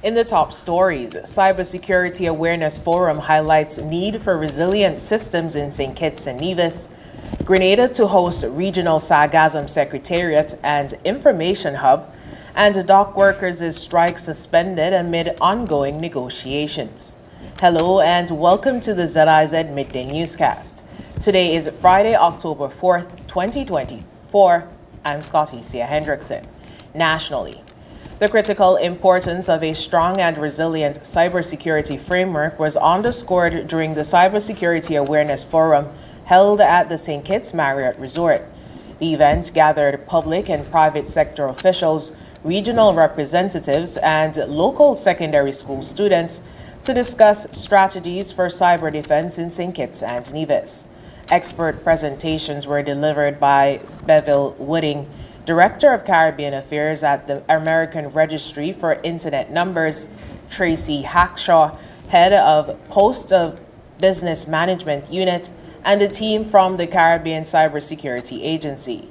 In the top stories, Cybersecurity Awareness Forum highlights need for resilient systems in St. Kitts and Nevis. Grenada to host Regional Sargassum Secretariat and Information Hub. And dock workers' strike suspended amid ongoing negotiations. Hello and welcome to the ZIZ Midday Newscast. Today is Friday, October 4th, 2024. I'm Scotty Sia Hendrickson. Nationally, the critical importance of a strong and resilient cybersecurity framework was underscored during the Cybersecurity Awareness Forum held at the St. Kitts Marriott Resort. The event gathered public and private sector officials, regional representatives, and local secondary school students to discuss strategies for cyber defense in St. Kitts and Nevis. Expert presentations were delivered by Bevill Wooding, Director of Caribbean Affairs at the American Registry for Internet Numbers, Tracy Hackshaw, Head of Post of Business Management Unit, and a team from the Caribbean Cybersecurity Agency.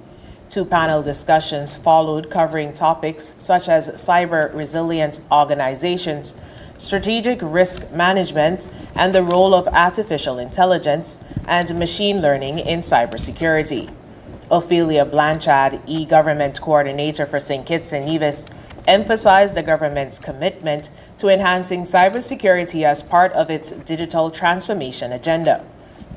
Two panel discussions followed covering topics such as cyber resilient organizations, strategic risk management, and the role of artificial intelligence and machine learning in cybersecurity. Ophelia Blanchard, e-government coordinator for St. Kitts and Nevis, emphasized the government's commitment to enhancing cybersecurity as part of its digital transformation agenda.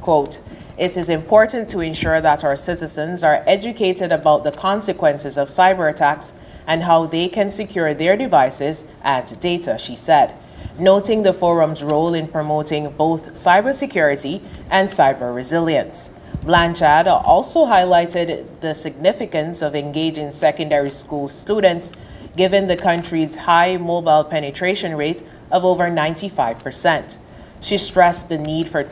Quote, "It is important to ensure that our citizens are educated about the consequences of cyber attacks and how they can secure their devices and data," she said, noting the forum's role in promoting both cybersecurity and cyber resilience. Blanchard also highlighted the significance of engaging secondary school students given the country's high mobile penetration rate of over 95%. She stressed the need for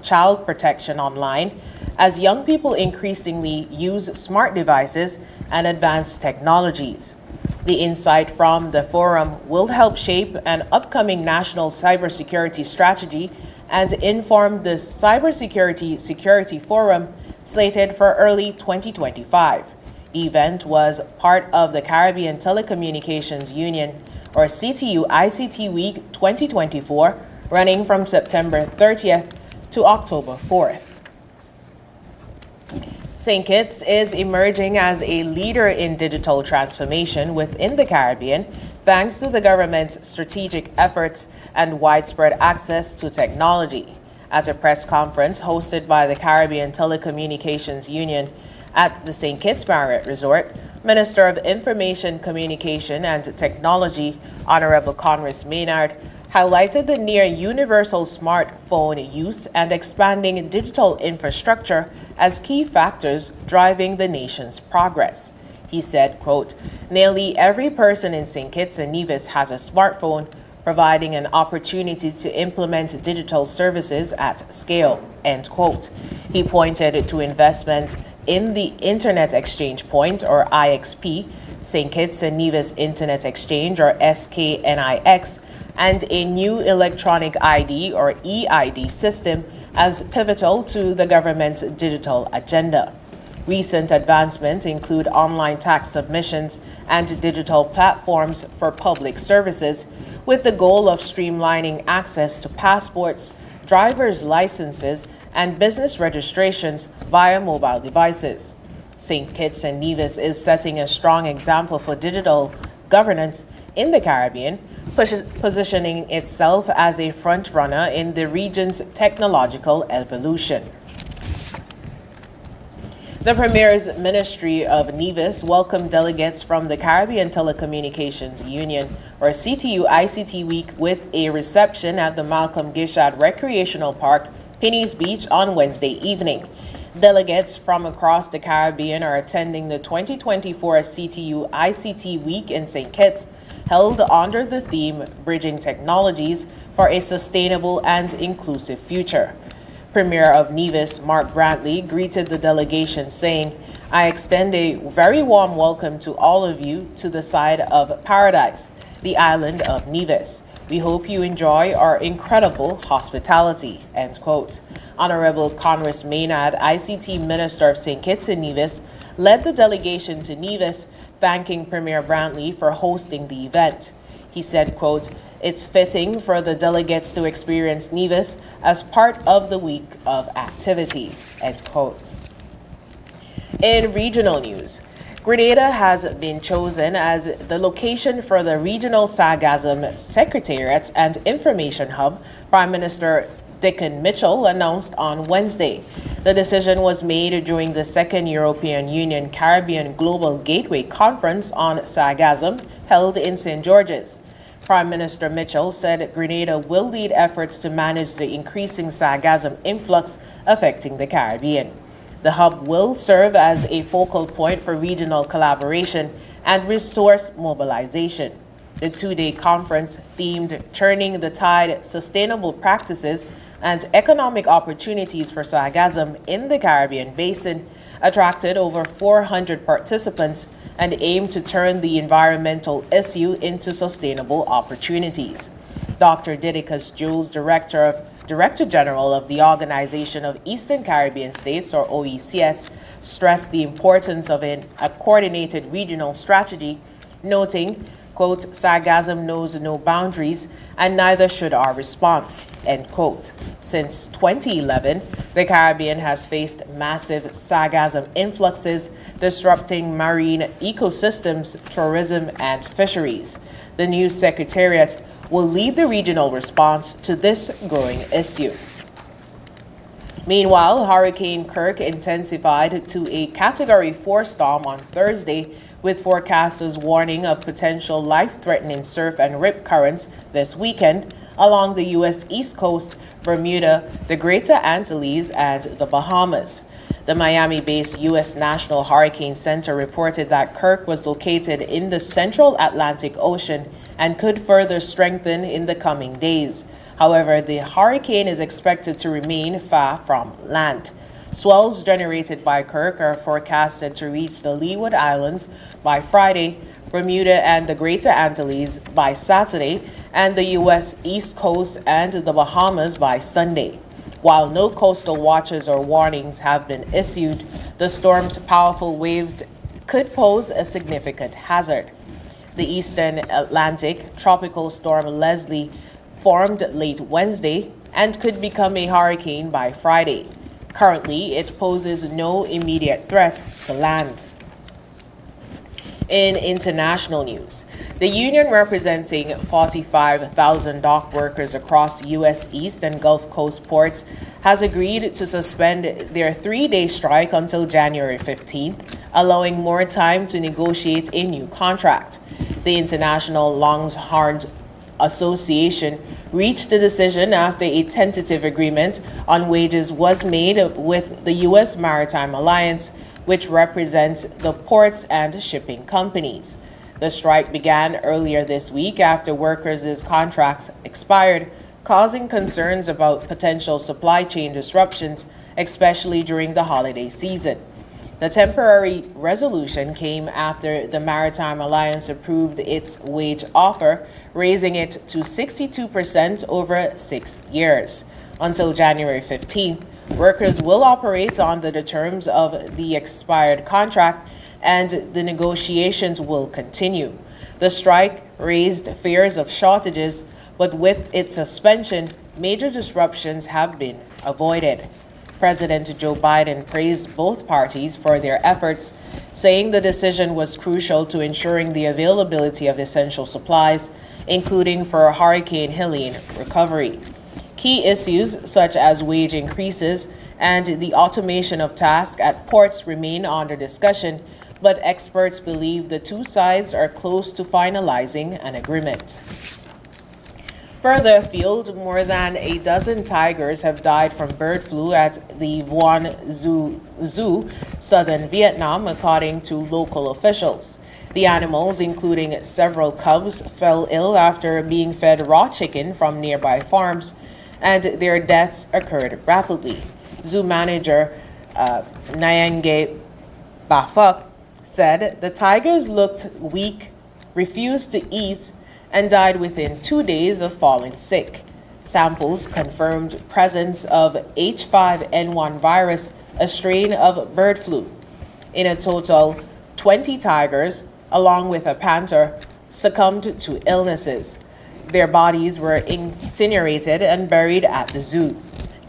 child protection online as young people increasingly use smart devices and advanced technologies. The insight from the forum will help shape an upcoming national cybersecurity strategy and inform the Cybersecurity Security Forum slated for early 2025. The event was part of the Caribbean Telecommunications Union, or CTU ICT Week 2024, running from September 30th to October 4th. St. Kitts is emerging as a leader in digital transformation within the Caribbean, thanks to the government's strategic efforts and widespread access to technology. At a press conference hosted by the Caribbean Telecommunications Union at the St. Kitts Marriott Resort, Minister of Information, Communication and Technology, Honorable Conress Maynard, highlighted the near universal smartphone use and expanding digital infrastructure as key factors driving the nation's progress. He said, quote, "Nearly every person in St. Kitts and Nevis has a smartphone, providing an opportunity to implement digital services at scale," end quote. He pointed to investments in the Internet Exchange Point, or IXP, St. Kitts and Nevis Internet Exchange, or SKNIX, and a new electronic ID, or EID system as pivotal to the government's digital agenda. Recent advancements include online tax submissions and digital platforms for public services, with the goal of streamlining access to passports, driver's licenses, and business registrations via mobile devices. St. Kitts and Nevis is setting a strong example for digital governance in the Caribbean, positioning itself as a frontrunner in the region's technological evolution. The Premier's Ministry of Nevis welcomed delegates from the Caribbean Telecommunications Union, or CTU ICT Week, with a reception at the Malcolm Gishad Recreational Park, Penny's Beach, on Wednesday evening. Delegates from across the Caribbean are attending the 2024 CTU ICT Week in St. Kitts, held under the theme Bridging Technologies for a Sustainable and Inclusive Future. Premier of Nevis, Mark Brantley, greeted the delegation saying, "I extend a very warm welcome to all of you to the side of paradise, the island of Nevis. We hope you enjoy our incredible hospitality," end quote. Honorable Conress Maynard, ICT Minister of St. Kitts and Nevis, led the delegation to Nevis, thanking Premier Brantley for hosting the event. He He said, quote, "It's fitting for the delegates to experience Nevis as part of the week of activities," end quote. In regional news, Grenada has been chosen as the location for the Regional Sargassum Secretariat and Information Hub, Prime Minister Dickon Mitchell announced on Wednesday. The decision was made during the second European Union Caribbean Global Gateway Conference on Sargassum held in St. George's. Prime Minister Mitchell said Grenada will lead efforts to manage the increasing sargassum influx affecting the Caribbean. The hub will serve as a focal point for regional collaboration and resource mobilization. The two-day conference, themed Turning the Tide: Sustainable Practices and Economic Opportunities for Sargassum in the Caribbean Basin, attracted over 400 participants and aimed to turn the environmental issue into sustainable opportunities. Dr. Didicus Jules, Director General of the Organization of Eastern Caribbean States, or OECS, stressed the importance of a coordinated regional strategy, noting, quote, "Sargassum knows no boundaries, and neither should our response," end quote. Since 2011, the Caribbean has faced massive sargassum influxes, disrupting marine ecosystems, tourism, and fisheries. The new secretariat will lead the regional response to this growing issue. Meanwhile, Hurricane Kirk intensified to a Category 4 storm on Thursday, with forecasters warning of potential life-threatening surf and rip currents this weekend along the U.S. East Coast, Bermuda, the Greater Antilles, and the Bahamas. The Miami-based U.S. National Hurricane Center reported that Kirk was located in the central Atlantic Ocean and could further strengthen in the coming days. However, the hurricane is expected to remain far from land. Swells generated by Kirk are forecasted to reach the Leeward Islands by Friday, Bermuda and the Greater Antilles by Saturday, and the U.S. East Coast and the Bahamas by Sunday. While no coastal watches or warnings have been issued, the storm's powerful waves could pose a significant hazard. The Eastern Atlantic tropical storm Leslie formed late Wednesday and could become a hurricane by Friday. Currently, it poses no immediate threat to land. In international news, the union representing 45,000 dock workers across U.S. East and Gulf Coast ports has agreed to suspend their three-day strike until January 15th, allowing more time to negotiate a new contract. The International Longhorn Association reached a decision after a tentative agreement on wages was made with the U.S. Maritime Alliance, which represents the ports and shipping companies. The strike began earlier this week after workers' contracts expired, causing concerns about potential supply chain disruptions, especially during the holiday season. The temporary resolution came after the Maritime Alliance approved its wage offer, raising it to 62% over 6 years. Until January 15th, workers will operate under the terms of the expired contract, and the negotiations will continue. The strike raised fears of shortages, but with its suspension, major disruptions have been avoided. President Joe Biden praised both parties for their efforts, saying the decision was crucial to ensuring the availability of essential supplies, including for Hurricane Helene recovery. Key issues such as wage increases and the automation of tasks at ports remain under discussion, but experts believe the two sides are close to finalizing an agreement. Further afield, more than a dozen tigers have died from bird flu at the Vuan Zoo, southern Vietnam, according to local officials. The animals, including several cubs, fell ill after being fed raw chicken from nearby farms, and their deaths occurred rapidly. Zoo manager Nyangge Bafuk said the tigers looked weak, refused to eat, and died within 2 days of falling sick. Samples confirmed presence of H5N1 virus, a strain of bird flu. In a total, 20 tigers, along with a panther, succumbed to illnesses. Their bodies were incinerated and buried at the zoo.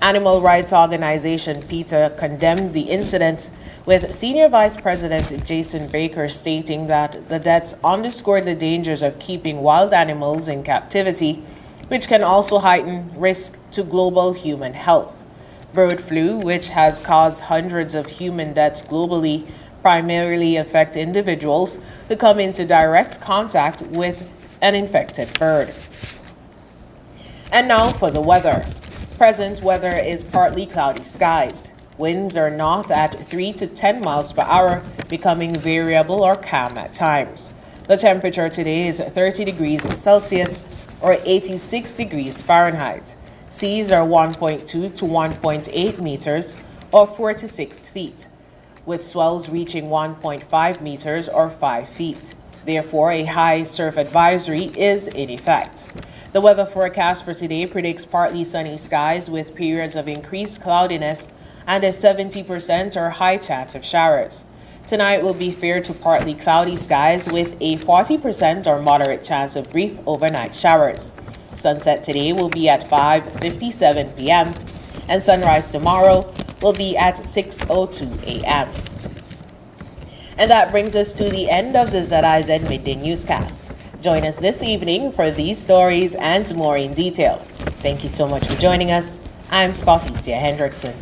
Animal rights organization PETA condemned the incident, with Senior Vice President Jason Baker stating that the deaths underscored the dangers of keeping wild animals in captivity, which can also heighten risk to global human health. Bird flu, which has caused hundreds of human deaths globally, primarily affect individuals who come into direct contact with an infected bird. And now for the weather. Present weather is partly cloudy skies. Winds are north at 3 to 10 miles per hour, becoming variable or calm at times. The temperature today is 30 degrees Celsius or 86 degrees Fahrenheit. Seas are 1.2 to 1.8 meters or 4 to 6 feet, with swells reaching 1.5 meters or 5 feet. Therefore, a high surf advisory is in effect. The weather forecast for today predicts partly sunny skies with periods of increased cloudiness and a 70% or high chance of showers. Tonight will be fair to partly cloudy skies with a 40% or moderate chance of brief overnight showers. Sunset today will be at 5:57 p.m. and sunrise tomorrow will be at 6:02 a.m. And that brings us to the end of the ZIZ Midday Newscast. Join us this evening for these stories and more in detail. Thank you so much for joining us. I'm Scotticia Hendrickson.